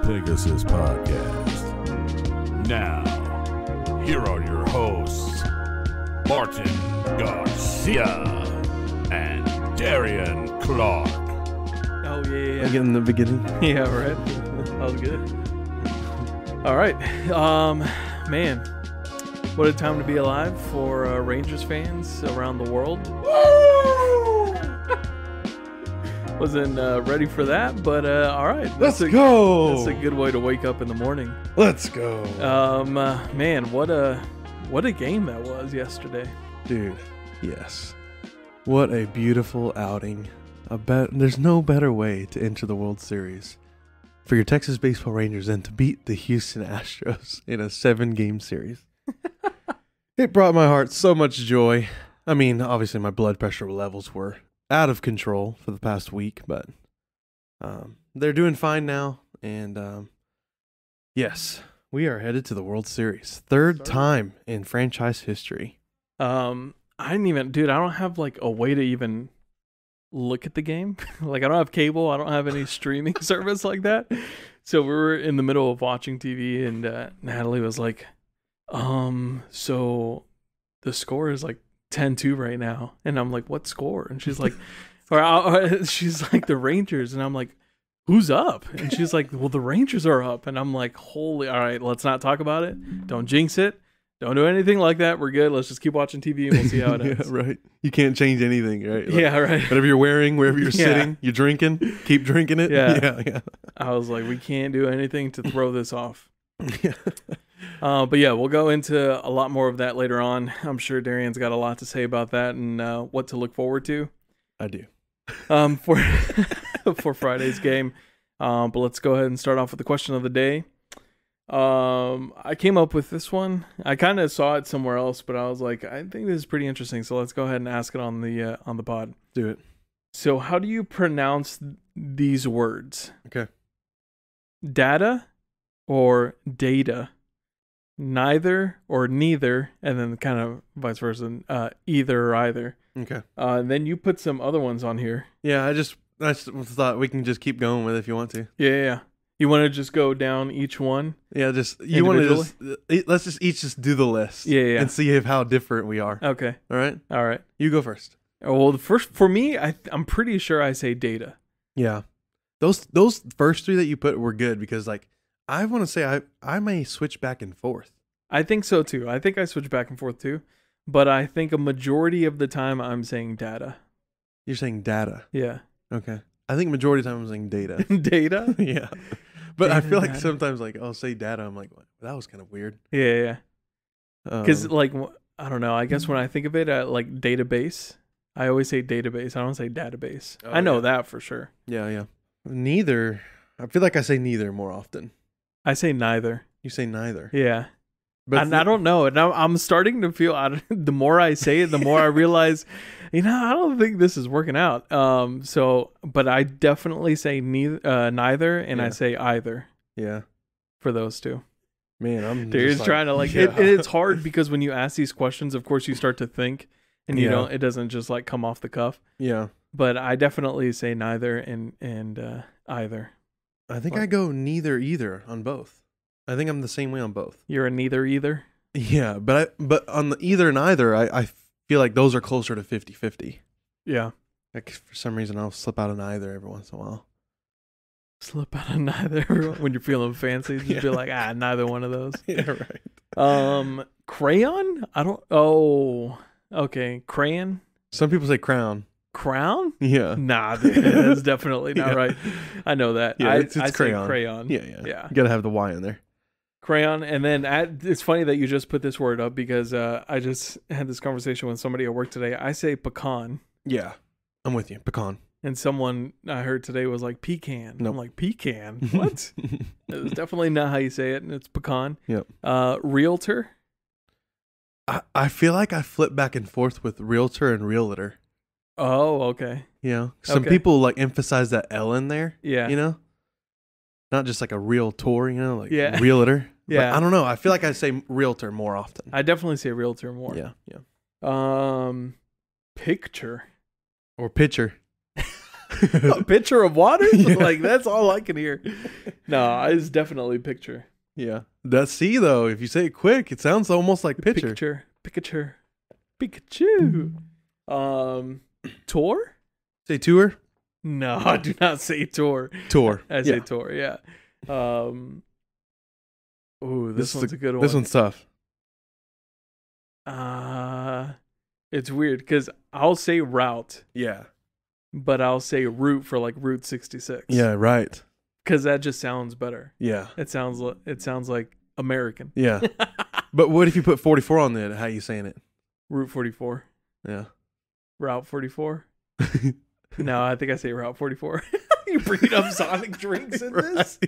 Pegasus Podcast. Now, here are your hosts, Martin Garcia and Darian Clark. Oh, yeah. Again in the beginning. Yeah, right. That was good. All right. Man, what a time to be alive for Rangers fans around the world. Wasn't ready for that, but all right. Let's go. That's a good way to wake up in the morning. Let's go. Man, what a game that was yesterday. Dude, yes. What a beautiful outing. There's no better way to enter the World Series for your Texas Baseball Rangers than to beat the Houston Astros in a 7-game series. It brought my heart so much joy. I mean, obviously my blood pressure levels were out of control for the past week, but they're doing fine now. And yes, we are headed to the World Series. Third time in franchise history. I don't have like a way to even look at the game. Like, I don't have cable. I don't have any streaming service like that. So we were in the middle of watching TV, and Natalie was like, so the score is like 10-2 right now. And I'm like, what score? And she's like, she's like, the Rangers. And I'm like, who's up? And she's like, well, the Rangers are up. And I'm like, all right, let's not talk about it. Don't jinx it. Don't do anything like that. We're good. Let's just keep watching TV and we'll see how it ends. Yeah, right. You can't change anything, right? Like, yeah, right. Whatever you're wearing, wherever you're sitting, you're drinking, keep drinking it. Yeah. I was like, we can't do anything to throw this off. Yeah. But yeah, we'll go into a lot more of that later on. I'm sure Darian's got a lot to say about that and what to look forward to. I do. For Friday's game. But let's go ahead and start off with the question of the day. I came up with this one. I kind of saw it somewhere else, but I was like, I think this is pretty interesting. So let's go ahead and ask it on the pod. Do it. So how do you pronounce these words? Okay. Data or data? Neither or neither, and then kind of vice versa, either or either. Okay. And then you put some other ones on here. Yeah, I just thought we can just keep going with it if you want to. Yeah. You want to just go down each one? Yeah, let's just each do the list. Yeah. And see how different we are. Okay. All right. You go first. Well, the first for me, I'm pretty sure I say data. Yeah. Those first three that you put were good because like I want to say I may switch back and forth. I think so too. I think I switch back and forth too, but I think a majority of the time I'm saying data. You're saying data. Yeah. Okay. I think majority of the time I'm saying data. Data. Yeah. But I feel like data. sometimes like I'll say data. I'm like, that was kind of weird. Yeah. Because like I don't know. I guess when I think of it like database, I always say database. I don't say database. Oh, I know that for sure. Yeah. Neither. I feel like I say neither more often. I say neither. You say neither. Yeah. But and I don't know. And I'm starting to feel, the more I say it, the more I realize, I don't think this is working out. But I definitely say neither, and I say either. Yeah. For those two. Man, I'm just trying to like, it's hard because when you ask these questions, of course you start to think, and it doesn't just like come off the cuff. Yeah. But I definitely say neither and either. I think I go neither either on both. I think I'm the same way on both. You're a neither either? Yeah, but on the either and either, I feel like those are closer to 50-50. Yeah. Like for some reason I'll slip out of neither every once in a while. Slip out of neither when you're feeling fancy. Just be like, neither one of those. Yeah, right. Crayon? Okay. Crayon? Some people say crown. Crown? Yeah. Nah, that's definitely not right. I know that. Yeah, it's I crayon. say crayon. Yeah. You gotta have the Y in there. Crayon. And then it's funny that you just put this word up because I just had this conversation with somebody at work today. I say pecan. Yeah. I'm with you. Pecan. And someone I heard today was like pecan. Nope. I'm like, pecan? What? It's definitely not how you say it. And it's pecan. Yep. Realtor. I feel like I flip back and forth with realtor and realtor. Oh, okay. Some people like emphasize that L in there. Yeah. Not just like a real tour, like realtor. Yeah. But I don't know. I feel like I say realtor more often. I definitely say realtor more. Yeah. Picture. Or pitcher. A pitcher of water? Yeah. Like, that's all I can hear. No, it's definitely picture. Yeah. That's C though. If you say it quick, it sounds almost like picture. Pikachu. Tour? Say tour? No, I do not say tour. Tour. I say tour, yeah. Ooh, this one's a good one. This one's tough. It's weird because I'll say route, Yeah. but I'll say route for like Route 66. Yeah, right. Because that just sounds better. Yeah. It sounds like American. Yeah. But what if you put 44 on there? How you saying it? Route 44. Yeah. Route 44. No, I think I say Route 44. You bringing up Sonic drinks in this?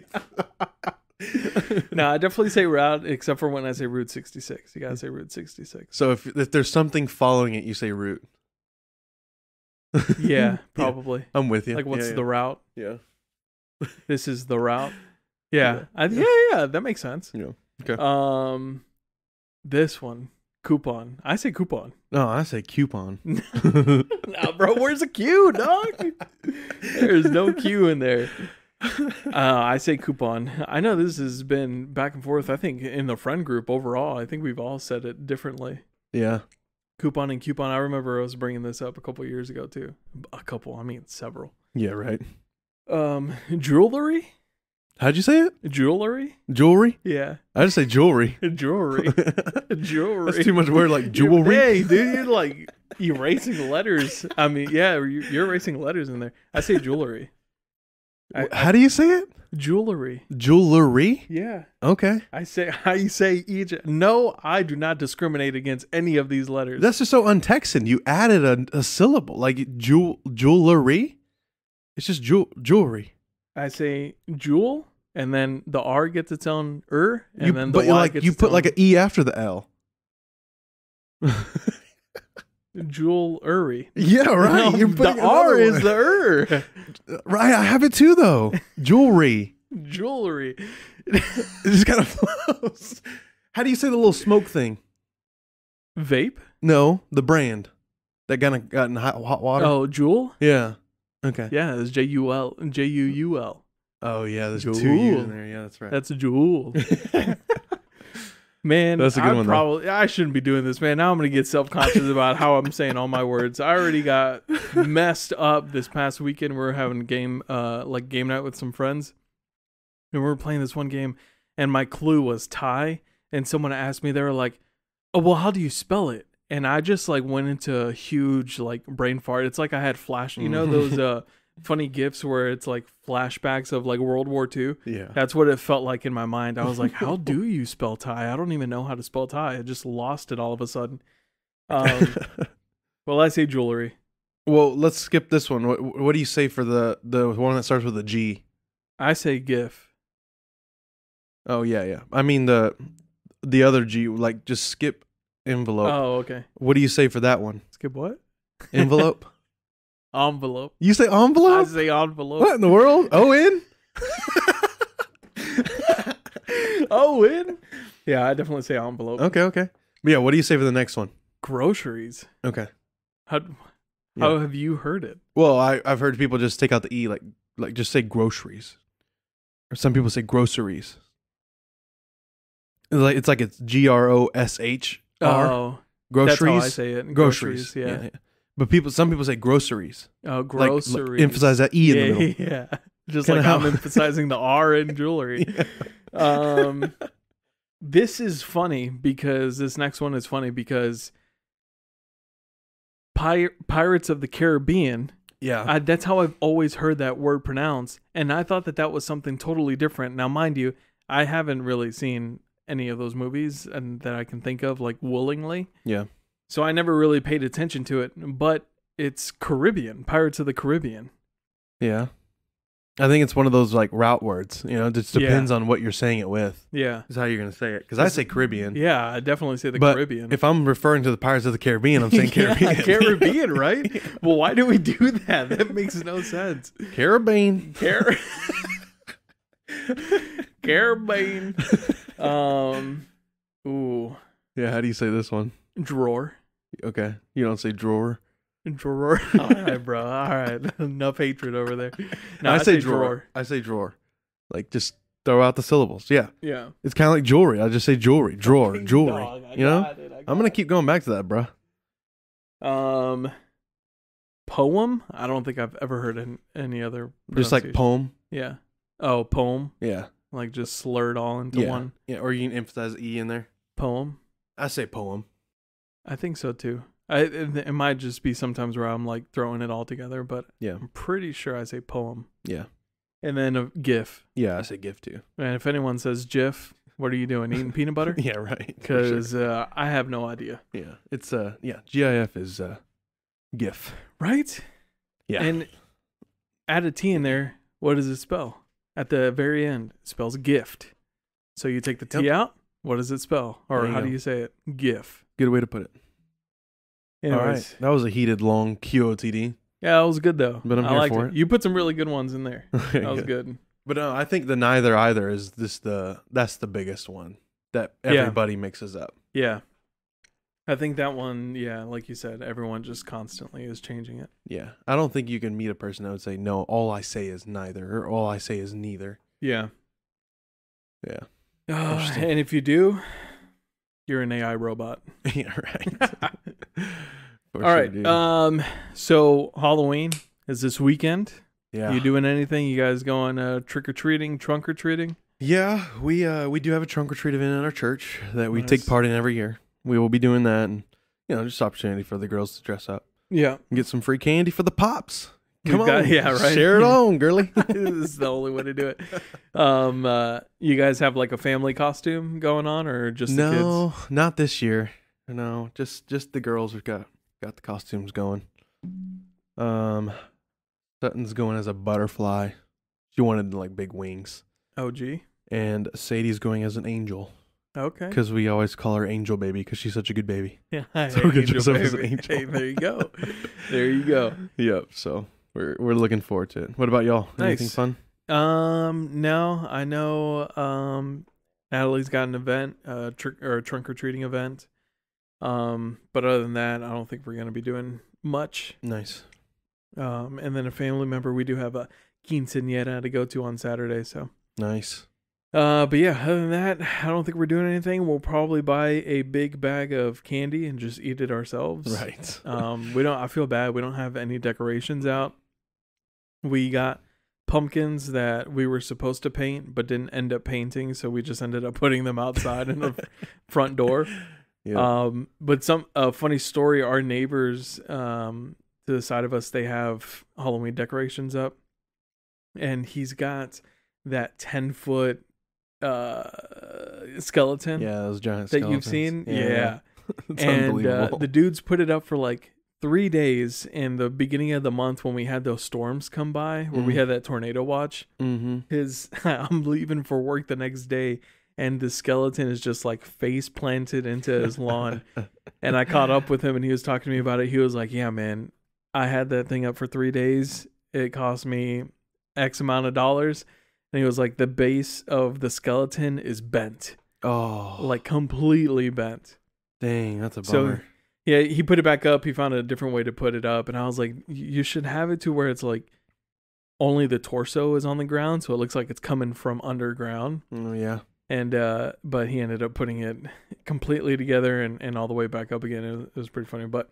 No, I definitely say route, except for when I say Route 66. You gotta say Route 66. So if there's something following it, you say route. Yeah, probably. Yeah, I'm with you. Like, what's the route? Yeah. This is the route. Yeah. Yeah, that makes sense. Yeah. Okay. This one, coupon. I say coupon. No, I say coupon. Nah, bro, where's the Q, dog? There's no Q in there. I say coupon. I know this has been back and forth. I think in the friend group overall, I think we've all said it differently. Yeah. Coupon and coupon. I remember I was bringing this up a couple years ago too. Several. Yeah, right. Jewelry? How'd you say it? Jewelry? Jewelry? Yeah. I just say jewelry. Jewelry. Jewelry. That's too much word like jewelry. Hey, dude, you're like erasing letters. I mean, yeah, you're erasing letters in there. I say jewelry. How do you say it? Jewelry. Jewelry? Yeah. Okay. I say each. No, I do not discriminate against any of these letters. That's just so un-Texan. You added a syllable. Like jewelry? It's just jewelry. I say jewel, and then the R gets its own and then the but Y gets you its put own like an E after the L. Jewelry. Yeah, right. No, the R is the Right, I have it too though. Jewelry. Jewelry. It's just kind of close. How do you say the little smoke thing? Vape? No, the brand that kind of got in hot water. Oh, Juul? Yeah. Okay. Yeah, it's Juul. Oh yeah, there's Juul. 2 U's in there. Yeah, that's right. That's a Juul. Man, That's a good one. I shouldn't be doing this, man. Now I'm gonna get self-conscious about how I'm saying all my words. I already got messed up this past weekend. We were having game night with some friends, and we were playing this one game, and my clue was tie. And someone asked me, they were like, "Oh, well, how do you spell it?" And I just like went into a huge like brain fart. It's like I had those funny gifs where it's like flashbacks of like World War II. Yeah. That's what it felt like in my mind. I was like, how do you spell tie? I don't even know how to spell tie. I just lost it all of a sudden. Well, I say jewelry. Well, let's skip this one. What do you say for the one that starts with a G? I say GIF. Oh yeah. I mean the other G, like just skip envelope. Oh, okay. What do you say for that one? Skip what? Envelope? Envelope. You say envelope? I say envelope. What in the world? O-N? Owen? Yeah, I definitely say envelope. Okay. Yeah, what do you say for the next one? Groceries. Okay. How have you heard it? Well, I've heard people just take out the E, like just say groceries. Or some people say groceries. It's like it's GROSHR. Oh. Groceries. That's how I say it. Groceries, yeah. But some people say groceries. Oh, groceries. Like emphasize that E in the middle. Yeah. Just Kinda like I'm how- emphasizing the R in jewelry. Yeah. This is funny because this next one is funny because Pirates of the Caribbean. Yeah. That's how I've always heard that word pronounced. And I thought that was something totally different. Now, mind you, I haven't really seen any of those movies and that I can think of like willingly. Yeah. So I never really paid attention to it, but it's Caribbean, Pirates of the Caribbean. Yeah. I think it's one of those like route words, it just depends on what you're saying it with. Yeah. Is how you're going to say it. Because I say Caribbean. Yeah, I definitely say the But Caribbean. if I'm referring to the Pirates of the Caribbean, I'm saying Caribbean. Yeah, Caribbean, right? Well, why do we do that? That makes no sense. Caribbean. Caribbean. Ooh. Yeah, how do you say this one? Drawer. Okay. You don't say drawer? Drawer. All right, bro. All right. Enough hatred over there. No, I say drawer. I say drawer. Like just Throw out the syllables. Yeah. Yeah. It's kind of like jewelry. I just say jewelry, drawer, Okay, jewelry. dog, I You know? got it, I I'm got going to it. keep going back to that, bro. Poem? I don't think I've ever heard any other Just like pronunciation. poem. Yeah. Oh, poem. Yeah. Like just slurred all into Yeah. one. Yeah. Or you can emphasize E in there. Poem. I say poem. I think so too. It might just be sometimes where I'm like throwing it all together, but Yeah. I'm pretty sure I say poem. Yeah. And then a GIF. Yeah. I say gift too. And if anyone says GIF, what are you doing? Eating peanut butter? Yeah. Right. Because I have no idea. Yeah. It's GIF is GIF. Right? Yeah. And add a T in there. What does it spell? At the very end, it spells gift. So you take the T out. What does it spell? Or There you how go. do you say it? GIF. Good way to put it. Anyways. All right. That was a heated, long QOTD. Yeah, that was good though. But I'm I here liked for it. it. You put some really good ones in there. Okay, That was good. But I think the neither either is that's the biggest one that Yeah. everybody mixes up. Yeah. I think that one, yeah, like you said, everyone just constantly is changing it. Yeah. I don't think you can meet a person that would say, no, all I say is neither or all I say is neither. Yeah. Yeah. And if you do, you're an AI robot. Yeah, right. For All sure, right. dude. So Halloween is this weekend. Yeah. You doing anything? You guys going trick or treating, trunk or treating? Yeah, we do have a trunk or treat event at our church that we Nice. take part in every year. We will be doing that, and just opportunity for the girls to dress up Yeah. and get some free candy for the pops. Come We've on, got- yeah, right. Share it on, girly. This is the only way to do it. You guys have like a family costume going on, or just the kids? No, not this year. No, just the girls have got the costumes going. Sutton's going as a butterfly. She wanted like big wings, Oh, gee. and Sadie's going as an angel Okay. because we always call her Angel Baby because she's such a good baby. Yeah. So we get Angel, yourself as an baby. angel. Hey, there you go. There you go. Yep. So we're looking forward to it. What about y'all? Anything Nice. fun? No, I know. Natalie's got an event, trunk or treating event. But other than that, I don't think we're gonna be doing much. Nice. And then a family member, we do have a quinceañera to go to on Saturday. So, Nice. but yeah, other than that, I don't think we're doing anything. We'll probably buy a big bag of candy and just eat it ourselves. Right. I feel bad. We don't have any decorations out. We got pumpkins that we were supposed to paint, but didn't end up painting. So we just ended up putting them outside in the front door. Yeah. But funny story, our neighbors, to the side of us, they have Halloween decorations up, and he's got that 10-foot skeleton Yeah, those giant that skeletons. you've seen. Yeah. It's And unbelievable. the dudes put it up for like 3 days in the beginning of the month when we had those storms come by, where we Mhm. had that tornado watch. Mm-hmm. I'm leaving for work the next day, and the skeleton is just like face planted into his lawn. And I caught up with him, and he was talking to me about it. He was like, yeah, man, I had that thing up for 3 days. It cost me X amount of dollars. And he was like, the base of the skeleton is bent, Oh, like completely bent. dang, that's a So bummer. yeah, he put it back up. He found a different way to put it up. And I was like, you should have it to where it's like only the torso is on the ground. So it looks like it's coming from underground. Oh, yeah. And but he ended up putting it completely together and all the way back up again. It was pretty funny. But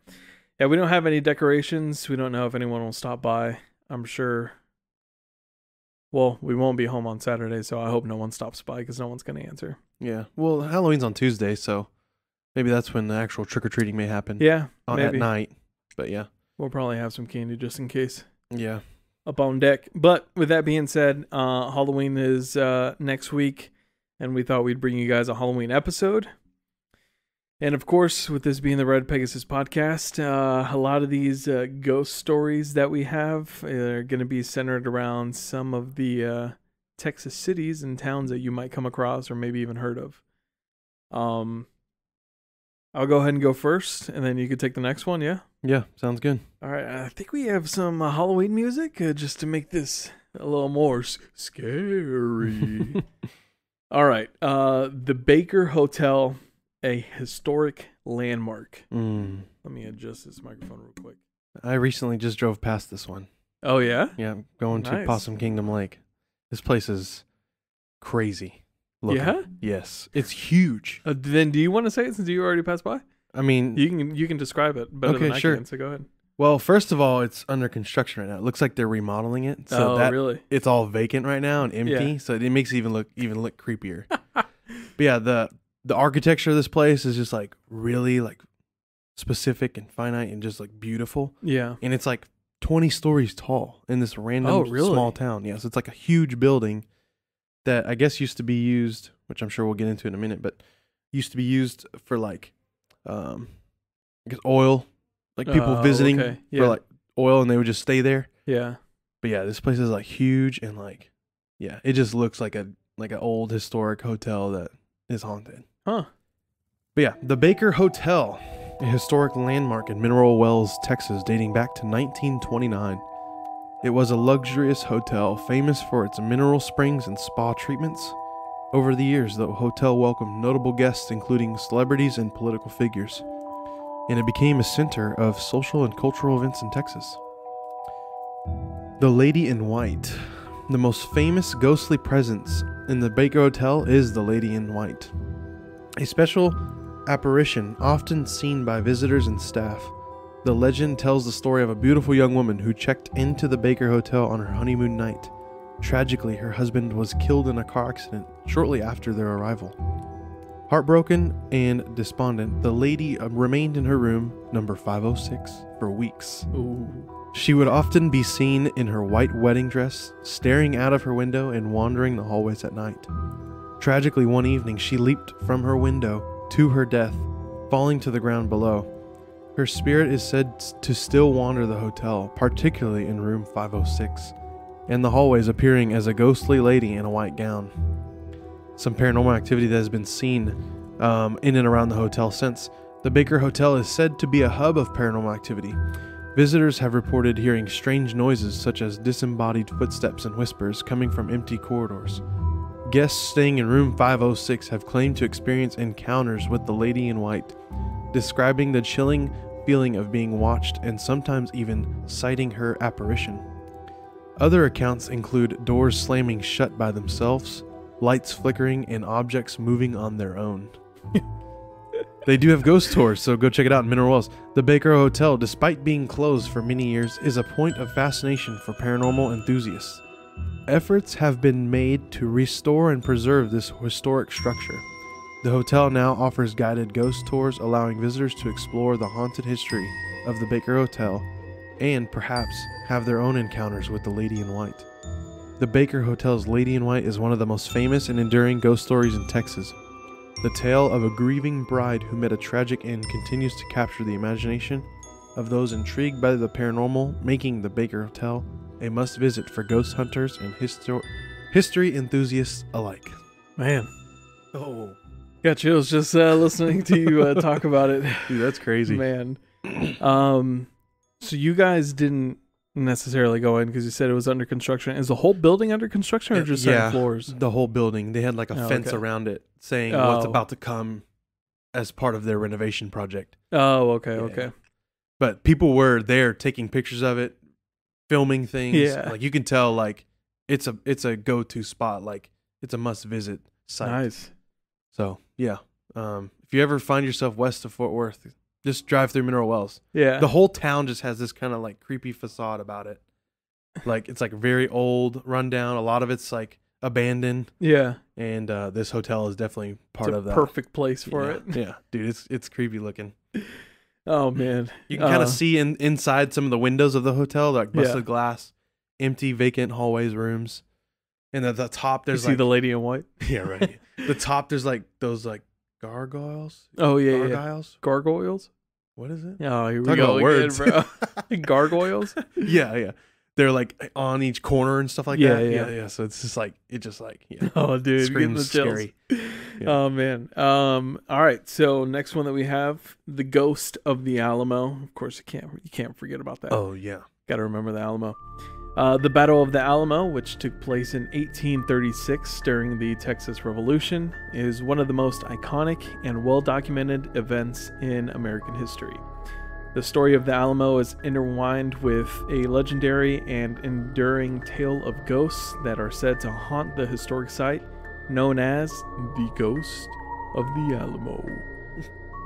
yeah, we don't have any decorations. We don't know if anyone will stop by. I'm sure. Well, we won't be home on Saturday, so I hope no one stops by because no one's going to answer. Yeah. Well, Halloween's on Tuesday, so maybe that's when the actual trick-or-treating may happen. Yeah, At maybe. night. But yeah. We'll probably have some candy just in case Yeah. up on deck. But with that being said, Halloween is next week, and we thought we'd bring you guys a Halloween episode. And of course, with this being the Red Pegasus podcast, a lot of these ghost stories that we have are going to be centered around some of the Texas cities and towns that you might come across or maybe even heard of. I'll go ahead and go first, and then you could take the next one, yeah? Yeah, sounds good. All right, I think we have some Halloween music just to make this a little more scary. All right, the Baker Hotel, a historic landmark. Mm. Let me adjust this microphone real quick. I recently just drove past this one. Oh, yeah? Yeah, going to Nice. Possum Kingdom Lake. This place is crazy looking. Yeah? Yes. It's huge. Then do you want to say it since you already passed by? I mean, You can describe it better than I sure. can, so go ahead. well, first of all, it's under construction right now. It looks like they're remodeling it. So Really? it's all vacant right now and empty. Yeah. So it makes it even look creepier. But yeah, the architecture of this place is just like really like specific and finite and just like beautiful. Yeah. And it's like 20 stories tall in this random small town. Yeah, so it's like a huge building that I guess used to be used, which I'm sure we'll get into in a minute, but used to be used for like I guess oil, like people visiting for like oil, and they would just stay there. Yeah. But yeah, this place is like huge and like it just looks like an old historic hotel that is haunted. Huh. But yeah, the Baker Hotel, a historic landmark in Mineral Wells, Texas, dating back to 1929. It was a luxurious hotel famous for its mineral springs and spa treatments. Over the years, the hotel welcomed notable guests including celebrities and political figures, and it became a center of social and cultural events in Texas. The Lady in White. The most famous ghostly presence in the Baker Hotel is the Lady in White, a special apparition often seen by visitors and staff. The legend tells the story of a beautiful young woman who checked into the Baker Hotel on her honeymoon night. Tragically, her husband was killed in a car accident shortly after their arrival. Heartbroken and despondent, the lady remained in her room, number 506, for weeks. Ooh. She would often be seen in her white wedding dress, staring out of her window and wandering the hallways at night. Tragically, one evening, she leaped from her window to her death, falling to the ground below. Her spirit is said to still wander the hotel, particularly in room 506, and the hallways, appearing as a ghostly lady in a white gown. Some paranormal activity that has been seen in and around the hotel since. The Baker Hotel is said to be a hub of paranormal activity. Visitors have reported hearing strange noises such as disembodied footsteps and whispers coming from empty corridors. Guests staying in room 506 have claimed to experience encounters with the Lady in White, describing the chilling feeling of being watched and sometimes even sighting her apparition. Other accounts include doors slamming shut by themselves, lights flickering, and objects moving on their own. They do have ghost tours, so go check it out in Mineral Wells. The Baker Hotel, despite being closed for many years, is a point of fascination for paranormal enthusiasts. Efforts have been made to restore and preserve this historic structure. The hotel now offers guided ghost tours, allowing visitors to explore the haunted history of the Baker Hotel and perhaps have their own encounters with the Lady in White. The Baker Hotel's Lady in White is one of the most famous and enduring ghost stories in Texas. The tale of a grieving bride who met a tragic end continues to capture the imagination of those intrigued by the paranormal, making the Baker Hotel a must-visit for ghost hunters and history enthusiasts alike. Man. Oh. Got chills just listening to you talk about it. Dude, that's crazy. Man. So you guys didn't necessarily go in because you said it was under construction. Is the whole building under construction or just certain floors? The whole building. They had like a fence around it saying what's about to come as part of their renovation project. Oh, okay. But people were there taking pictures of it, filming things. Yeah. Like you can tell like it's a go-to spot. Like it's a must-visit site. Nice. So, yeah. If you ever find yourself west of Fort Worth, just drive through Mineral Wells. Yeah. The whole town just has this kind of like creepy facade about it. Like it's like very old, rundown. A lot of it's like abandoned. Yeah. And this hotel is definitely part of that. Perfect place for it. Yeah, dude, it's creepy looking. Oh man. You can kind of see inside some of the windows of the hotel, like busted glass, empty, vacant hallways, rooms. And at the top, there's you see the Lady in White. Yeah, right. The top, there's like those like gargoyles. Oh yeah, gargoyles. Gargoyles. What is it? Oh, here we Talk go about words, bro. Gargoyles. Yeah. They're like on each corner and stuff like that. Yeah. So it's just like Oh, dude, screams scary. Yeah. Oh man. All right. So next one that we have, the Ghost of the Alamo. Of course, you can't forget about that. Oh yeah. Got to remember the Alamo. The Battle of the Alamo, which took place in 1836 during the Texas Revolution, is one of the most iconic and well-documented events in American history. The story of the Alamo is intertwined with a legendary and enduring tale of ghosts that are said to haunt the historic site known as the Ghost of the Alamo.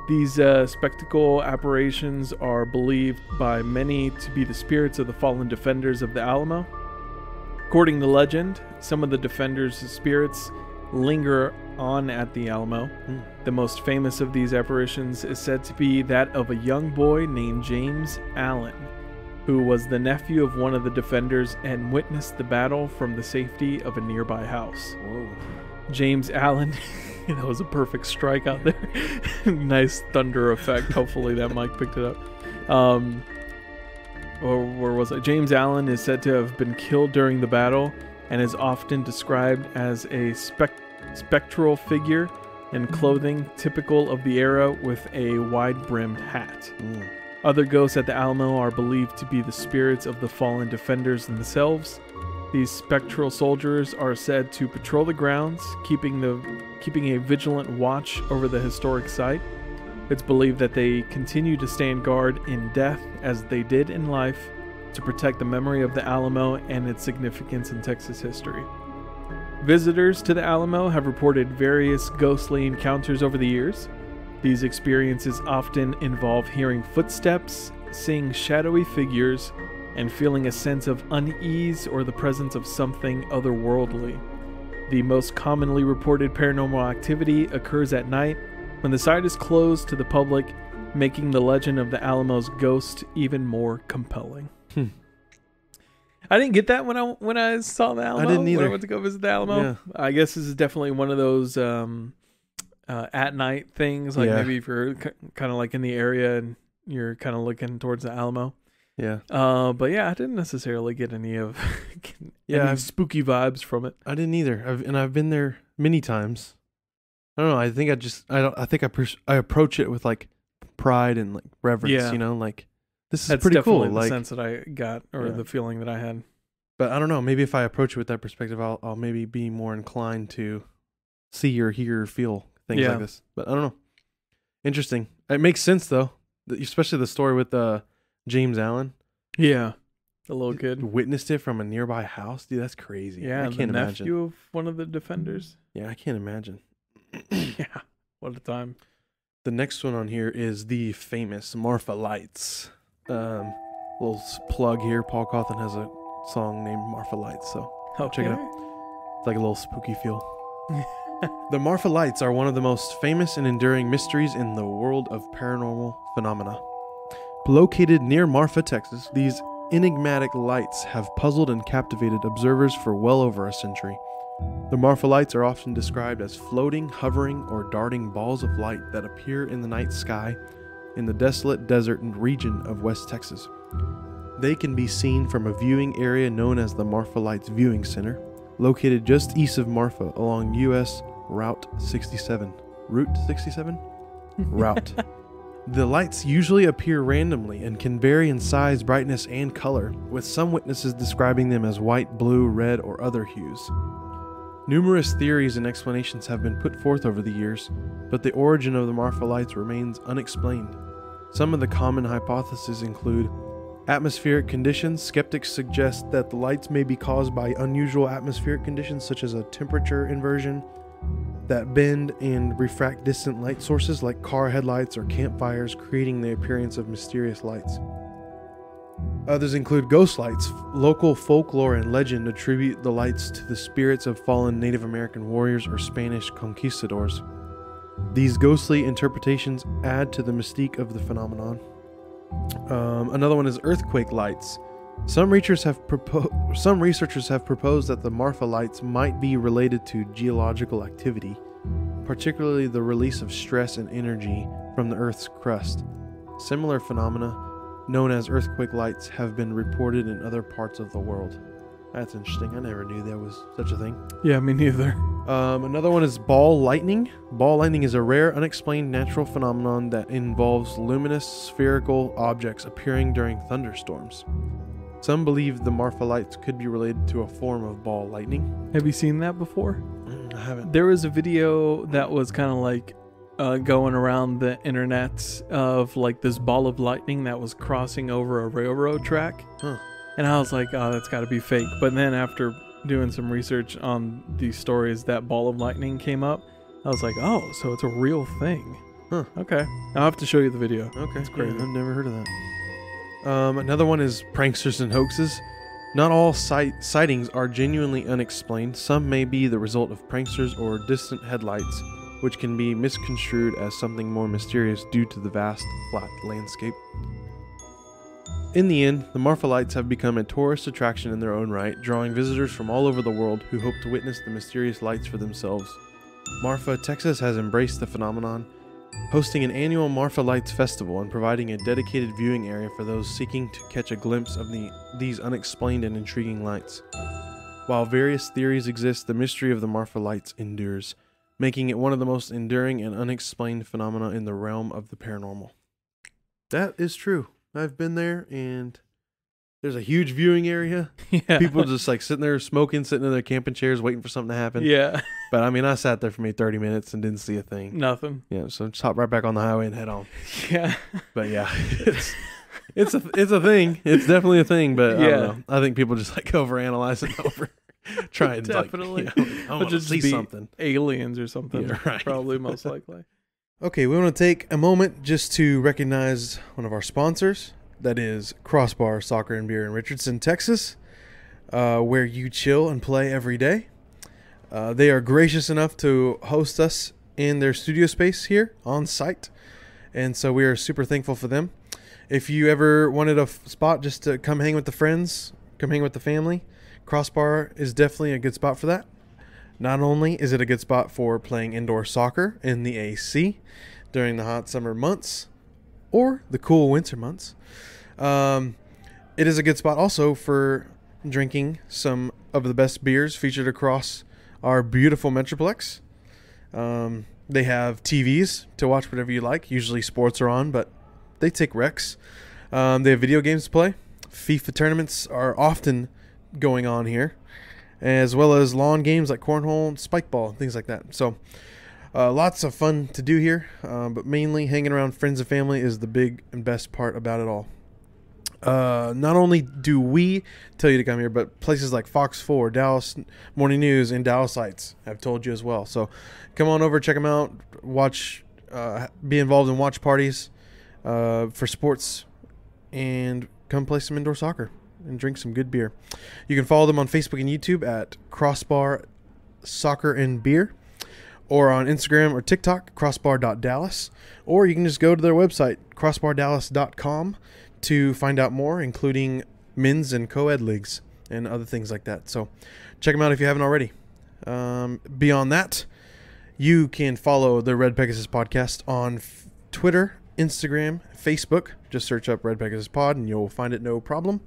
These spectacle apparitions are believed by many to be the spirits of the fallen defenders of the Alamo. According to legend, some of the defenders' spirits linger on at the Alamo. The most famous of these apparitions is said to be that of a young boy named James Allen, who was the nephew of one of the defenders and witnessed the battle from the safety of a nearby house. Whoa. James Allen, that was a perfect strike out there. Nice thunder effect. Hopefully that mic picked it up. Or where was it? James Allen is said to have been killed during the battle and is often described as a spectral figure in clothing typical of the era with a wide-brimmed hat. Other ghosts at the Alamo are believed to be the spirits of the fallen defenders themselves. These spectral soldiers are said to patrol the grounds, keeping a vigilant watch over the historic site. It's believed that they continue to stand guard in death as they did in life to protect the memory of the Alamo and its significance in Texas history. Visitors to the Alamo have reported various ghostly encounters over the years. These experiences often involve hearing footsteps, seeing shadowy figures, and feeling a sense of unease or the presence of something otherworldly. The most commonly reported paranormal activity occurs at night when the site is closed to the public, making the legend of the Alamo's ghost even more compelling. I didn't get that when I saw the Alamo. I didn't either. When I went to go visit the Alamo. Yeah. I guess this is definitely one of those at night things. Like maybe if you're kind of like in the area and you're kind of looking towards the Alamo. Yeah. But yeah, I didn't necessarily get any of any spooky vibes from it. I didn't either. I've been there many times. I don't know. I think I approach it with like pride and like reverence. Yeah. You know, like this is That's pretty definitely cool. the Like, sense that I got, or the feeling that I had. but I don't know. Maybe if I approach it with that perspective, I'll maybe be more inclined to see or hear or feel things like this. But I don't know. Interesting. It makes sense though, especially the story with James Allen. Yeah, the little kid Witnessed it from a nearby house. Dude, that's crazy. Yeah, I can't the imagine. nephew of one of the defenders. Yeah, I can't imagine. Yeah, what a time. The next one on here is the famous Marfa Lights. Little plug here. Paul Cawthon has a song named Marfa Lights, so check it out. It's like a little spooky feel. The Marfa Lights are one of the most famous and enduring mysteries in the world of paranormal phenomena. Located near Marfa, Texas, these enigmatic lights have puzzled and captivated observers for well over a century. The Marfa Lights are often described as floating, hovering, or darting balls of light that appear in the night sky in the desolate desert region of West Texas. They can be seen from a viewing area known as the Marfa Lights Viewing Center, located just east of Marfa along U.S. Route 67. Route 67? Route. The lights usually appear randomly and can vary in size, brightness, and color, with some witnesses describing them as white, blue, red, or other hues. Numerous theories and explanations have been put forth over the years, but the origin of the Marfa Lights remains unexplained. Some of the common hypotheses include atmospheric conditions. Skeptics suggest that the lights may be caused by unusual atmospheric conditions such as a temperature inversion that bend and refract distant light sources like car headlights or campfires, creating the appearance of mysterious lights. Others include ghost lights. Local folklore and legend attribute the lights to the spirits of fallen Native American warriors or Spanish conquistadors. These ghostly interpretations add to the mystique of the phenomenon. Another one is earthquake lights. Some researchers have proposed that the Marfa Lights might be related to geological activity, particularly the release of stress and energy from the Earth's crust. Similar phenomena, known as earthquake lights, have been reported in other parts of the world. That's interesting. I never knew there was such a thing. Yeah, me neither. Another one is ball lightning. Ball lightning is a rare, unexplained natural phenomenon that involves luminous, spherical objects appearing during thunderstorms. Some believe the Marfa Lights could be related to a form of ball lightning. Have you seen that before? I haven't. There was a video that was kind of like going around the internet of like this ball of lightning that was crossing over a railroad track. Huh. And I was like, oh, that's got to be fake. But then after doing some research on these stories, that ball of lightning came up. I was like, oh, so it's a real thing. Huh. Okay. I'll have to show you the video. Okay. It's crazy. Yeah, I've never heard of that. Another one is pranksters and hoaxes. Not all sightings are genuinely unexplained. Some may be the result of pranksters or distant headlights, which can be misconstrued as something more mysterious due to the vast, flat landscape. In the end, the Marfa Lights have become a tourist attraction in their own right, drawing visitors from all over the world who hope to witness the mysterious lights for themselves. Marfa, Texas has embraced the phenomenon, hosting an annual Marfa Lights festival and providing a dedicated viewing area for those seeking to catch a glimpse of these unexplained and intriguing lights. While various theories exist, the mystery of the Marfa Lights endures, making it one of the most enduring and unexplained phenomena in the realm of the paranormal. That is true. I've been there, and there's a huge viewing area. Yeah. People just like sitting there smoking, sitting in their camping chairs, waiting for something to happen. Yeah. But I mean, I sat there for maybe 30 minutes and didn't see a thing. Nothing. Yeah, so just hop right back on the highway and head on. Yeah. But yeah, it's a thing. It's definitely a thing. But I don't know. I think people just like overanalyze it over, trying to definitely. I want to see something. Aliens or something. Yeah, right. Probably most likely. Okay, we want to take a moment just to recognize one of our sponsors. That is Crossbar Soccer and Beer in Richardson, Texas, where you chill and play every day. They are gracious enough to host us in their studio space here on site, and so we are super thankful for them. If you ever wanted a spot just to come hang with the friends, come hang with the family, Crossbar is definitely a good spot for that. Not only is it a good spot for playing indoor soccer in the AC during the hot summer months or the cool winter months, it is a good spot also for drinking some of the best beers featured across our beautiful Metroplex. They have TVs to watch whatever you like. Usually sports are on, but they take recs. They have video games to play. FIFA tournaments are often going on here, as well as lawn games like cornhole and spike ball and things like that. So lots of fun to do here, but mainly hanging around friends and family is the big and best part about it all. Not only do we tell you to come here, but places like Fox 4, Dallas Morning News, and Dallas Lights have told you as well. So come on over, check them out, watch, be involved in watch parties for sports, and come play some indoor soccer and drink some good beer. You can follow them on Facebook and YouTube at Crossbar Soccer and Beer, or on Instagram or TikTok, crossbar.dallas, or you can just go to their website, crossbardallas.com, to find out more, including men's and co-ed leagues and other things like that. So check them out if you haven't already. Beyond that, you can follow the Red Pegasus Podcast on Twitter, Instagram, Facebook. Just search up Red Pegasus Pod and you'll find it no problem.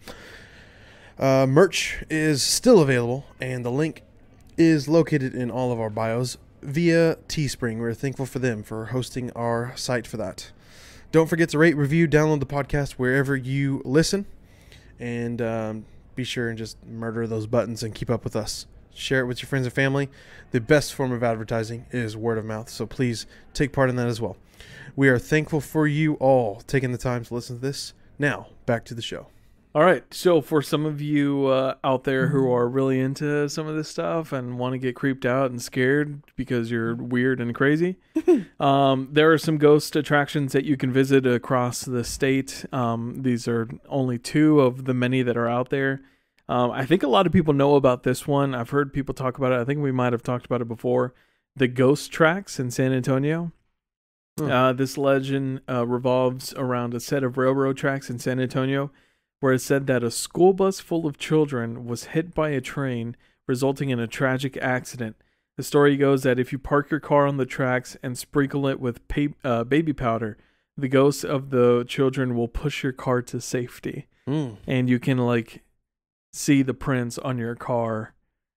Merch is still available, and the link is located in all of our bios via Teespring. We're thankful for them for hosting our site for that. Don't forget to rate, review, download the podcast wherever you listen, and be sure and just murder those buttons and keep up with us. Share it with your friends and family. The best form of advertising is word of mouth, so please take part in that as well. We are thankful for you all taking the time to listen to this. Now, back to the show. All right. So for some of you out there who are really into some of this stuff and want to get creeped out and scared because you're weird and crazy, there are some ghost attractions that you can visit across the state. These are only two of the many that are out there. I think a lot of people know about this one. I've heard people talk about it. I think we might have talked about it before. The ghost tracks in San Antonio. This legend revolves around a set of railroad tracks in San Antonio, where it said that a school bus full of children was hit by a train, resulting in a tragic accident. The story goes that if you park your car on the tracks and sprinkle it with baby powder, the ghosts of the children will push your car to safety. And you can like see the prints on your car,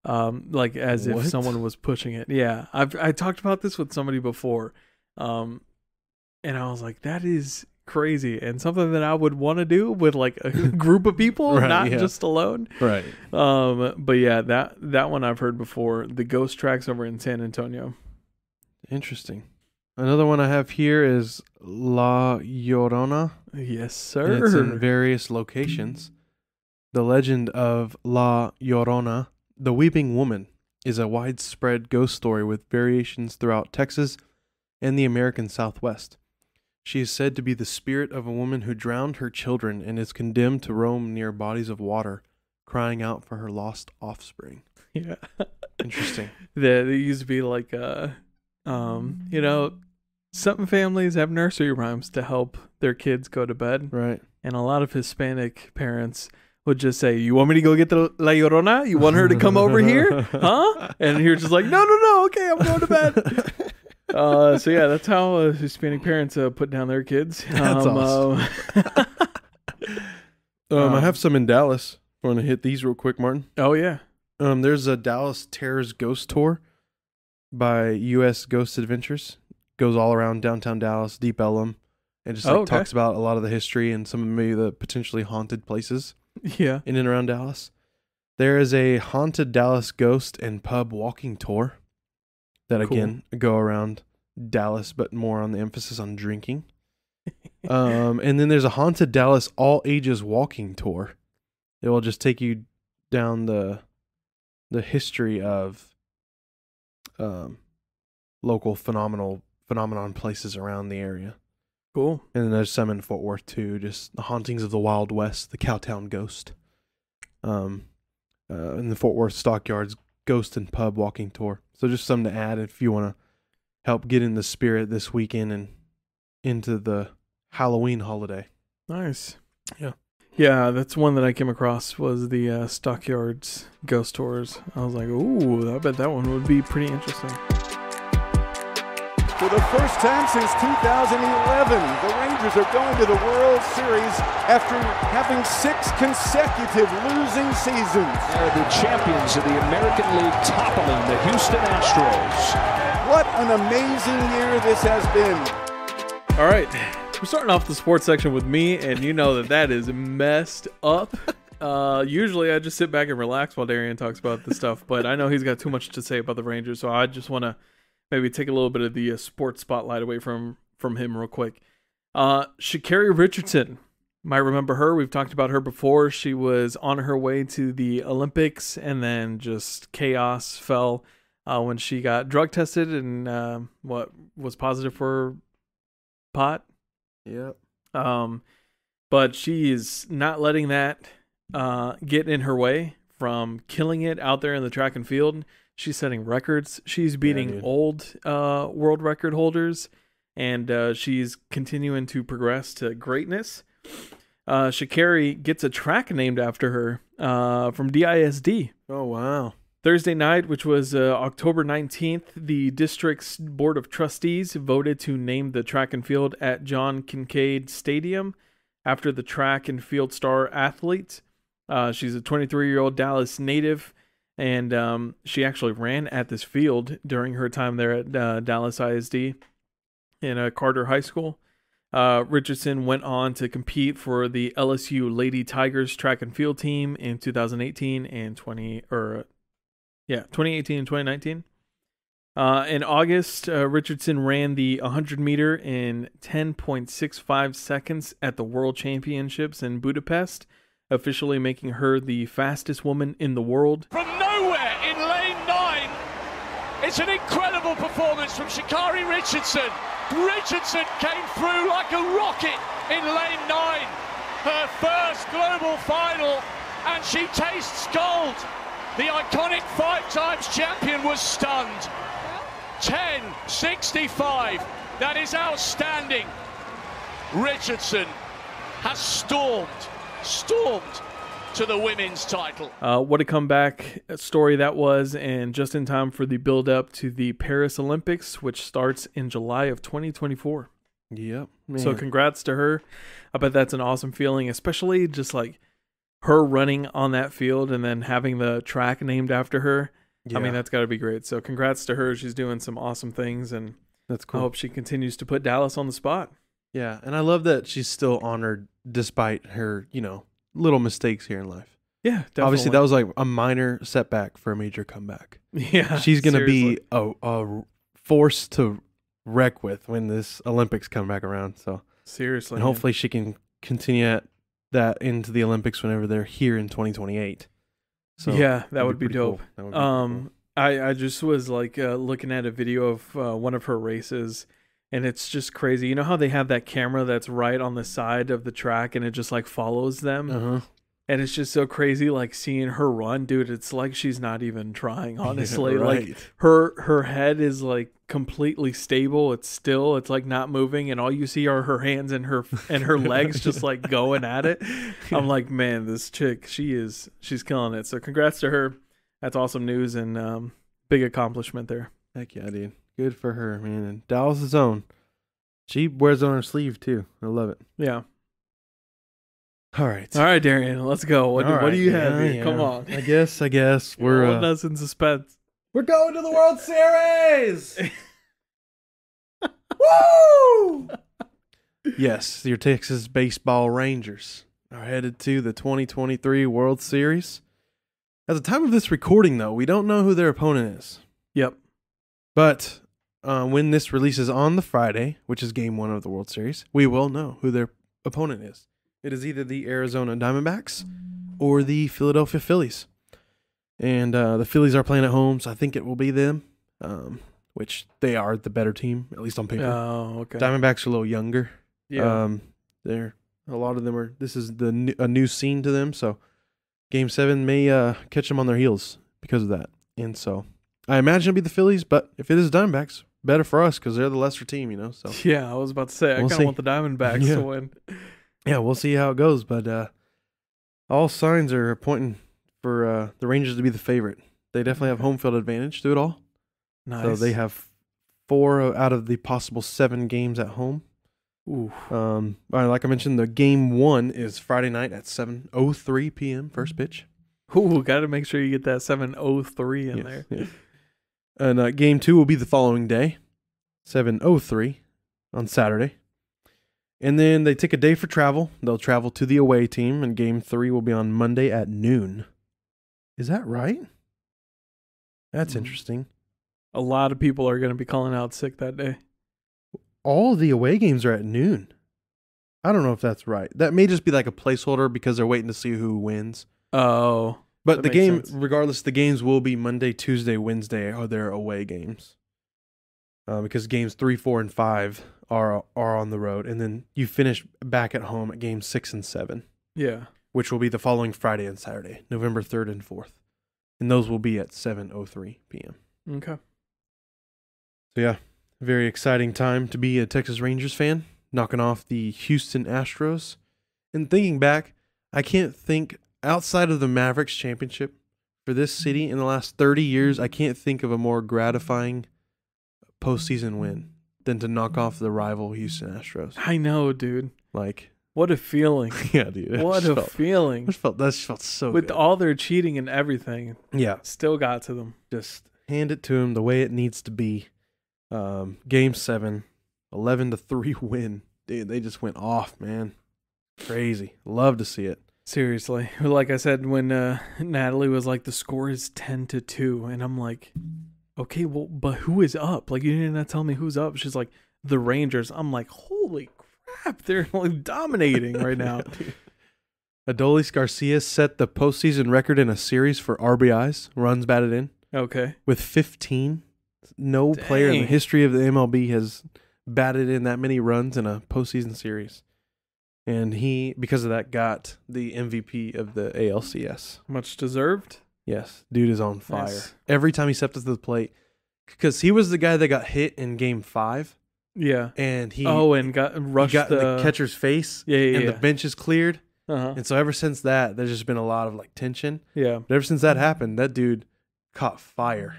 like as if someone was pushing it. Yeah, I talked about this with somebody before, and I was like, that is crazy and something that I would want to do with like a group of people, not just alone. Right. But yeah, that one I've heard before. The ghost tracks over in San Antonio. Interesting. Another one I have here is La Llorona. Yes, sir. And it's in various locations. The legend of La Llorona The Weeping Woman is a widespread ghost story with variations throughout Texas and the American Southwest. She is said to be the spirit of a woman who drowned her children and is condemned to roam near bodies of water, crying out for her lost offspring. Yeah. Interesting. There used to be like, some families have nursery rhymes to help their kids go to bed. Right. And a lot of Hispanic parents would just say, "You want me to go get the La Llorona? You want her to come over here? Huh?" And you're just like, no, okay, I'm going to bed. So yeah, that's how Hispanic parents put down their kids. That's awesome. I have some in Dallas. Want to hit these real quick, Martin? Oh yeah. There's a Dallas Terrors Ghost Tour by U.S. Ghost Adventures. Goes all around downtown Dallas, Deep Ellum, and just talks about a lot of the history and some of maybe the potentially haunted places. Yeah. In and around Dallas. There is a haunted Dallas ghost and pub walking tour that again go around Dallas, but more on the emphasis on drinking. And then there's a haunted Dallas all ages walking tour. It will just take you down the history of local phenomenon places around the area. Cool. And then there's some in Fort Worth too, just the hauntings of the Wild West, the Cowtown Ghost. And the Fort Worth Stockyards Ghost and Pub Walking Tour. So just something to add if you want to help get in the spirit this weekend and into the Halloween holiday. Nice. Yeah. Yeah, that's one that I came across was the Stockyards Ghost Tours. I was like, ooh, I bet that one would be pretty interesting. For the first time since 2011, the Rangers are going to the World Series after having 6 consecutive losing seasons. They're the champions of the American League, toppling the Houston Astros. What an amazing year this has been. All right, we're starting off the sports section with me, and you know that is messed up. Usually I just sit back and relax while Darian talks about this stuff, but I know he's got too much to say about the Rangers, so I just want to maybe take a little bit of the sports spotlight away from him real quick. Sha'Carri Richardson, might remember her. We've talked about her before. She was on her way to the Olympics, and then just chaos fell when she got drug tested and what was positive for pot. Yep. But she is not letting that get in her way from killing it out there in the track and field. She's setting records. She's beating old world record holders, and she's continuing to progress to greatness. Sha'Carri gets a track named after her from DISD. Oh, wow. Thursday night, which was October 19th, the district's Board of Trustees voted to name the track and field at John Kincaid Stadium after the track and field star athlete. She's a 23-year-old Dallas native, and she actually ran at this field during her time there at Dallas ISD in Carter High School. Richardson went on to compete for the LSU Lady Tigers track and field team in 2018 and 2018 and 2019. In August, Richardson ran the 100 meter in 10.65 seconds at the World Championships in Budapest, officially making her the fastest woman in the world. From nowhere in lane 9, it's an incredible performance from Sha'Carri Richardson. Richardson came through like a rocket in lane 9, her first global final, and she tastes gold. The iconic 5-times champion was stunned. 10.65. That is outstanding. Richardson has stormed to the women's title. What a comeback story that was, and just in time for the build-up to the Paris Olympics, which starts in July of 2024. Yep. Man. So congrats to her. I bet that's an awesome feeling, especially just like her running on that field and then having the track named after her. Yeah. I mean, that's got to be great. So congrats to her. She's doing some awesome things, and that's cool. I hope she continues to put Dallas on the spot. Yeah, and I love that she's still honored despite her, little mistakes here in life. Yeah, definitely. Obviously, that was like a minor setback for a major comeback. Yeah, she's going to be a force to wreck with when this Olympics come back around. So seriously, and hopefully she can continue that into the Olympics whenever they're here in 2028. So yeah, that would be pretty dope. cool. That would be pretty cool. I just was like looking at a video of one of her races, and it's just crazy. You know how they have that camera that's right on the side of the track and it just like follows them? Uh-huh. And it's just so crazy, like seeing her run, dude. It's like she's not even trying, honestly. Yeah, right. Like her head is like completely stable. It's still, it's like not moving, and all you see are her hands and her legs just like going at it. I'm like, man, this chick, she's killing it. So congrats to her. That's awesome news and big accomplishment there. Heck yeah, dude. Good for her, man. And Dallas' own. She wears it on her sleeve too. I love it. Yeah. All right, Darian, let's go. What do you have here? Yeah. Come on. I guess We're holding us in suspense. we're going to the World Series. Woo! Yes, your Texas baseball Rangers are headed to the 2023 World Series. At the time of this recording, though, we don't know who their opponent is. Yep. But when this releases on the Friday, which is Game 1 of the World Series, we will know who their opponent is. It is either the Arizona Diamondbacks or the Philadelphia Phillies. And the Phillies are playing at home, so I think it will be them, which they are the better team, at least on paper. Oh, okay. Diamondbacks are a little younger. Yeah. A lot of them are. This is a new scene to them, so Game 7 may catch them on their heels because of that. And so I imagine it'll be the Phillies, but if it is Diamondbacks, better for us because they're the lesser team, you know. So yeah, I was about to say, I We'll kind of see. want the Diamondbacks to win. yeah, we'll see how it goes. But all signs are pointing for the Rangers to be the favorite. They definitely have home field advantage through it all. Nice. So they have 4 out of the possible 7 games at home. Ooh. Like I mentioned, the Game 1 is Friday night at 7:03 p.m. First pitch. Ooh, got to make sure you get that 7:03 in there. Yeah. And Game 2 will be the following day, 7:03 on Saturday. And then they take a day for travel. They'll travel to the away team, and Game 3 will be on Monday at noon. Is that right? That's interesting. A lot of people are going to be calling out sick that day. All the away games are at noon. I don't know if that's right. That may just be like a placeholder because they're waiting to see who wins. Oh. But that the makes game, sense. regardless, the games will be Monday, Tuesday, Wednesday are their away games. Because games 3, 4, and 5 are on the road. And then you finish back at home at games 6 and 7. Yeah. Which will be the following Friday and Saturday, November 3rd and 4th. And those will be at 7:03 p.m. Okay. So yeah, very exciting time to be a Texas Rangers fan, knocking off the Houston Astros. And thinking back, I can't think outside of the Mavericks championship for this city in the last 30 years, I can't think of a more gratifying postseason win than to knock off the rival Houston Astros. I know, dude. Like, What a feeling. yeah, dude. What a feeling. That just felt so With good. all their cheating and everything, Yeah, still got to them. just hand it to them the way it needs to be. Game 7, 11-3 win. Dude, they just went off, man. Crazy. Love to see it. Seriously. Like I said, when Natalie was like, the score is 10-2, and I'm like, okay, well, but who is up? Like, you didn't tell me who's up. She's like, the Rangers. I'm like, holy crap, they're like dominating right now. Adolis Garcia set the postseason record in a series for RBIs, runs batted in, Okay. with 15. No player in the Dang. history of the MLB has batted in that many runs in a postseason series. And he, because of that, got the MVP of the ALCS. Much deserved. Yes, dude is on fire. Nice. Every time he stepped up to the plate, because he was the guy that got hit in Game 5, Yeah. and he and got rushed got in the catcher's face, and the bench is cleared. Uh-huh. And so ever since that, there's just been a lot of like tension. Yeah. But ever since that happened, that dude caught fire.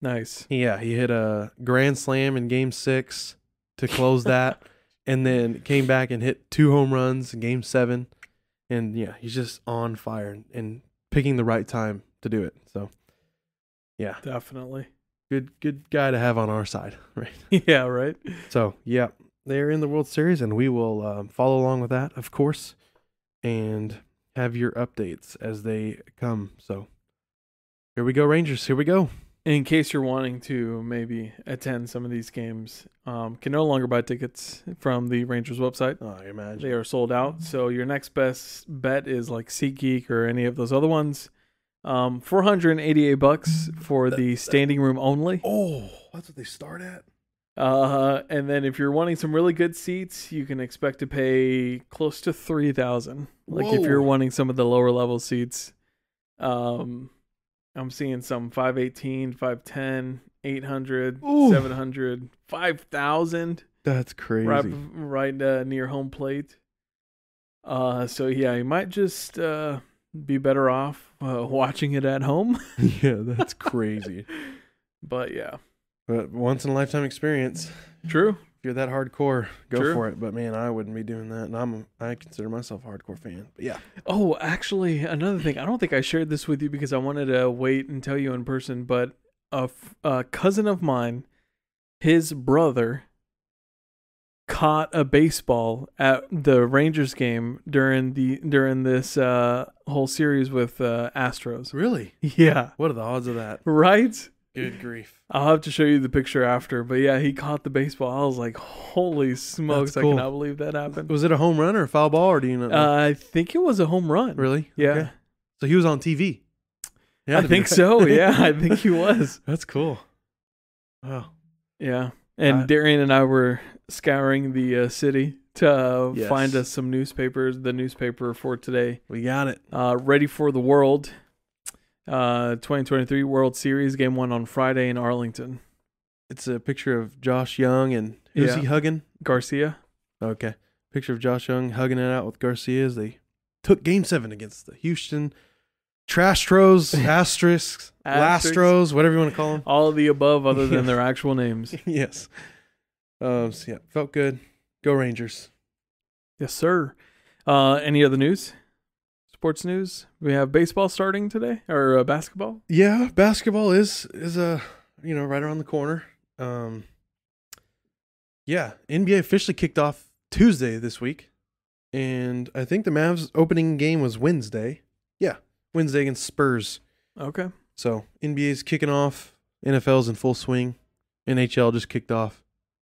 Nice. He hit a grand slam in Game 6 to close that, and then came back and hit 2 home runs in Game 7. And yeah, he's just on fire and picking the right time to do it. So yeah, Definitely. good guy to have on our side, right? Yeah, right? So yeah, they're in the World Series, and we will follow along with that, of course, and have your updates as they come. So here we go, Rangers. Here we go. In case you're wanting to maybe attend some of these games, can no longer buy tickets from the Rangers website. Oh, I imagine. They are sold out. So your next best bet is like SeatGeek or any of those other ones. $488 for the standing room only. Oh, that's what they start at? And then if you're wanting some really good seats, you can expect to pay close to $3,000. Like if you're Whoa. wanting some of the lower level seats. I'm seeing some 518, 510, 800, Ooh. 700, 5,000 That's crazy. right near home plate. So yeah, you might just be better off watching it at home. Yeah, that's crazy. But yeah, But once in a lifetime experience. true. If you're that hardcore, go True. for it. But man, I wouldn't be doing that. And I consider myself a hardcore fan. But yeah. Oh, actually, another thing. I don't think I shared this with you because I wanted to wait and tell you in person. But a cousin of mine, his brother, caught a baseball at the Rangers game during this whole series with Astros. Really? Yeah. What are the odds of that? Right? Good grief. I'll have to show you the picture after. But yeah, he caught the baseball. I was like, holy smokes, That's cool. I cannot believe that happened. Was it a home run or a foul ball, or do you know? I think it was a home run. Really? Yeah. Okay. So he was on TV. Yeah, I think so. Yeah, I think he was. That's cool. Wow. Yeah. And Darian and I were scouring the city to Yes. find us some newspapers, the newspaper for today. We got it. Ready for the World. 2023 World Series, game 1 on Friday in Arlington. It's a picture of Josh Young and who's Yeah. he hugging? Garcia. Okay. Picture of Josh Young hugging it out with Garcia as they took Game 7 against the Houston Trastros, Asterisks, Lastros, whatever you want to call them. All of the above other than their actual names. Yes. So yeah, felt good. Go Rangers. Yes, sir. Any other news? Sports news? We have baseball starting today, or basketball? Yeah, basketball is right around the corner. Yeah, NBA officially kicked off Tuesday this week, and I think the Mavs opening game was Wednesday. Yeah, Wednesday against Spurs. Okay. So NBA's kicking off. NFL's in full swing. NHL just kicked off.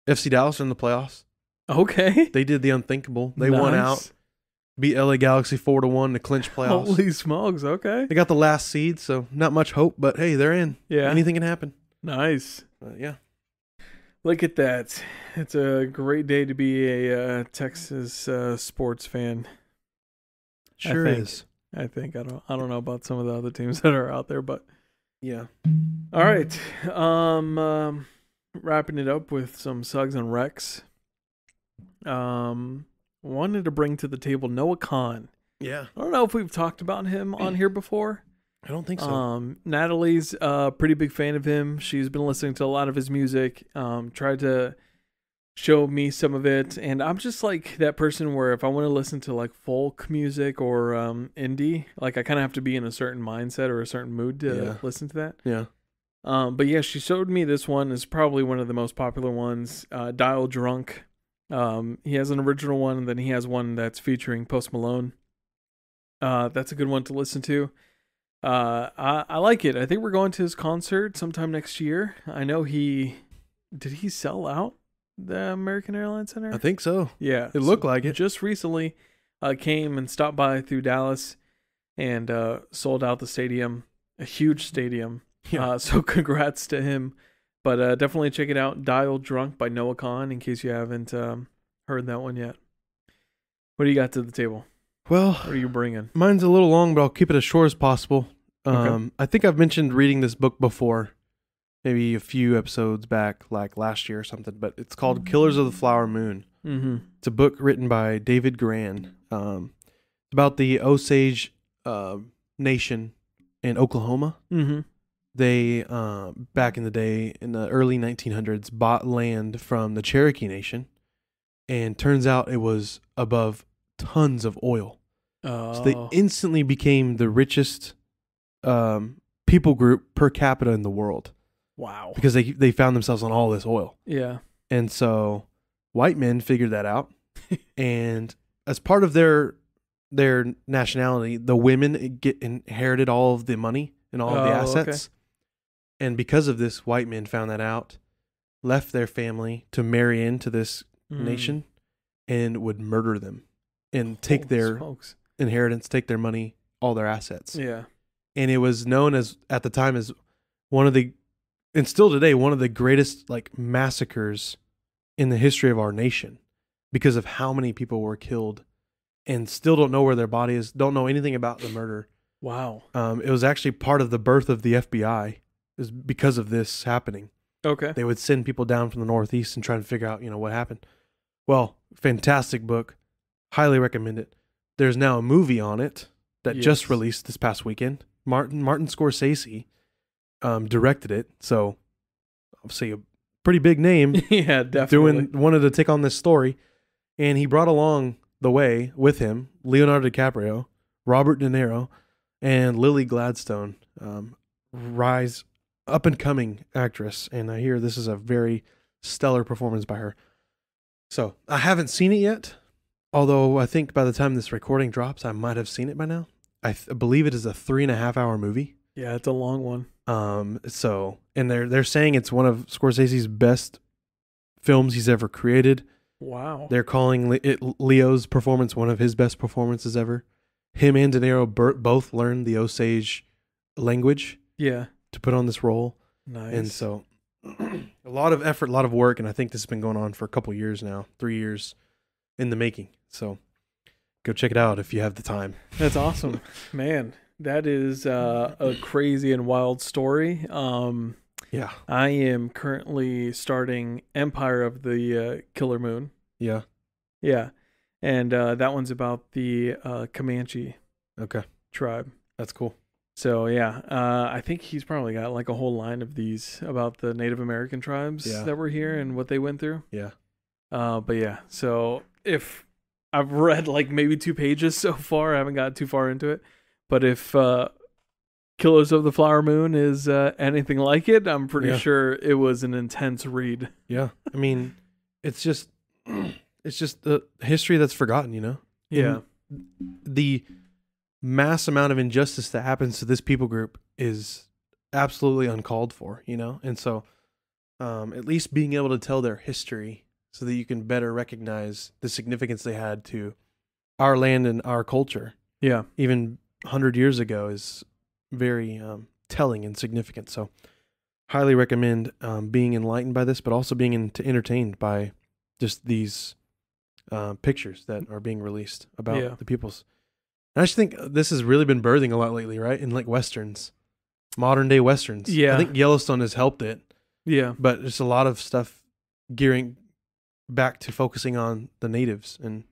FC Dallas are in the playoffs. Okay. They did the unthinkable. They won out. Beat LA Galaxy 4-1 to clinch playoffs. Holy smokes. Okay. They got the last seed, so not much hope, but hey, they're in. Yeah. Anything can happen. Nice. Yeah. Look at that. It's a great day to be a Texas sports fan. Sure is. I think I don't know about some of the other teams that are out there, but Yeah. all right. Wrapping it up with some Suggs and Rex. Wanted to bring to the table Noah Khan. Yeah. I don't know if we've talked about him on here before. I don't think so. Natalie's a pretty big fan of him. She's been listening to a lot of his music. Tried to show me some of it, and I'm just like that person where if I want to listen to like folk music or indie, like I kind of have to be in a certain mindset or a certain mood to listen to that. Yeah. But yeah, she showed me this one. Is probably one of the most popular ones. Dial Drunk. He has an original one, and then he has one that's featuring Post Malone. That's a good one to listen to. I like it. I think we're going to his concert sometime next year. I know did he sell out the American Airlines Center? I think so. Yeah. It looked like it. Just recently came and stopped by through Dallas and sold out the stadium, a huge stadium. Yeah. So congrats to him. But definitely check it out. Dial Drunk by Noah Khan, in case you haven't heard that one yet. What do you got to the table? Well, What are you bringing? mine's a little long, but I'll keep it as short as possible. Okay. I think I've mentioned reading this book before, maybe a few episodes back, like last year or something, but it's called Killers of the Flower Moon. Mm-hmm. It's a book written by David Gran. It's about the Osage Nation in Oklahoma. Mm-hmm. They, back in the day, in the early 1900s, bought land from the Cherokee Nation, and turns out it was above tons of oil. So they instantly became the richest people group per capita in the world. Wow. Because they found themselves on all this oil. Yeah. And so white men figured that out. And as part of their nationality, the women inherited all of the money and all of the assets. Okay. And because of this, white men found that out, left their family to marry into this nation, and would murder them and take their inheritance, take their money, all their assets. Yeah. and it was known as at the time as one of the, and still today, one of the greatest like massacres in the history of our nation because of how many people were killed and still don't know where their body is, don't know anything about the murder. Wow. It was actually part of the birth of the FBI is because of this happening. Okay. They would send people down from the Northeast and try and figure out, what happened. Well, fantastic book. Highly recommend it. There's now a movie on it that just released this past weekend. Martin Scorsese directed it. So obviously a pretty big name. Yeah, definitely. Wanted to take on this story. And he brought along the way with him Leonardo DiCaprio, Robert De Niro, and Lily Gladstone, rise up and coming actress. And I hear this is a very stellar performance by her. So I haven't seen it yet, although I think by the time this recording drops, I might have seen it by now. I believe it is a 3.5 hour movie. Yeah, it's a long one. So, and they're saying it's one of Scorsese's best films he's ever created. Wow. They're calling Leo's performance one of his best performances ever. Him and De Niro both learned the Osage language. Yeah. To put on this role. Nice. And so a lot of effort, a lot of work, and I think this has been going on for a couple years now, 3 years in the making. So go check it out if you have the time. That's awesome. Man, that is a crazy and wild story. Yeah. I am currently starting Empire of the Killer Moon. Yeah. Yeah. And that one's about the Comanche tribe. That's cool. So, yeah, I think he's probably got like a whole line of these about the Native American tribes that were here and what they went through. Yeah. But yeah, so if I've read like maybe 2 pages so far, I haven't got too far into it. But if Killers of the Flower Moon is anything like it, I'm pretty sure it was an intense read. Yeah. I mean, it's just the history that's forgotten, Yeah. The mass amount of injustice that happens to this people group is absolutely uncalled for, And so at least being able to tell their history so that you can better recognize the significance they had to our land and our culture. Yeah. Even 100 years ago is very telling and significant. So highly recommend being enlightened by this, but also being entertained by just these pictures that are being released about the peoples. And I just think this has really been birthing a lot lately, right? In like Westerns, modern day Westerns. Yeah. I think Yellowstone has helped it. Yeah. But there's a lot of stuff gearing back to focusing on the natives and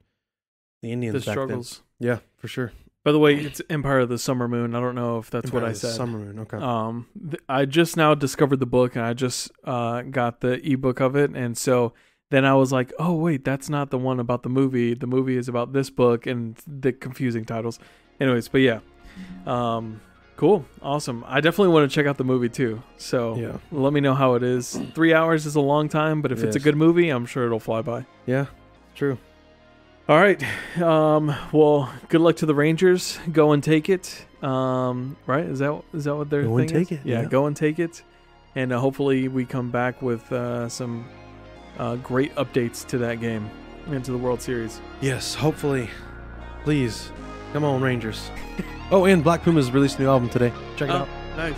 the Indians. The struggles. Back then. Yeah, for sure. By the way, it's Empire of the Summer Moon. I don't know if that's Empire what I of the said. Summer Moon, okay. I just now discovered the book, and I just got the ebook of it, and so then I was like, oh, wait, that's not the one about the movie. The movie is about this book and the confusing titles. Anyways, but yeah. Cool. Awesome. I definitely want to check out the movie too. So let me know how it is. 3 hours is a long time, but if it's a good movie, I'm sure it'll fly by. Yeah, true. All right. Well, good luck to the Rangers. Go and take it. Right? Is that what they're Go and take it. Yeah, go and take it. And hopefully we come back with some great updates to that game and to the World Series. Yes, hopefully. Please, come on, Rangers. Oh, and Black Puma's released a new album today. Check it out. Nice.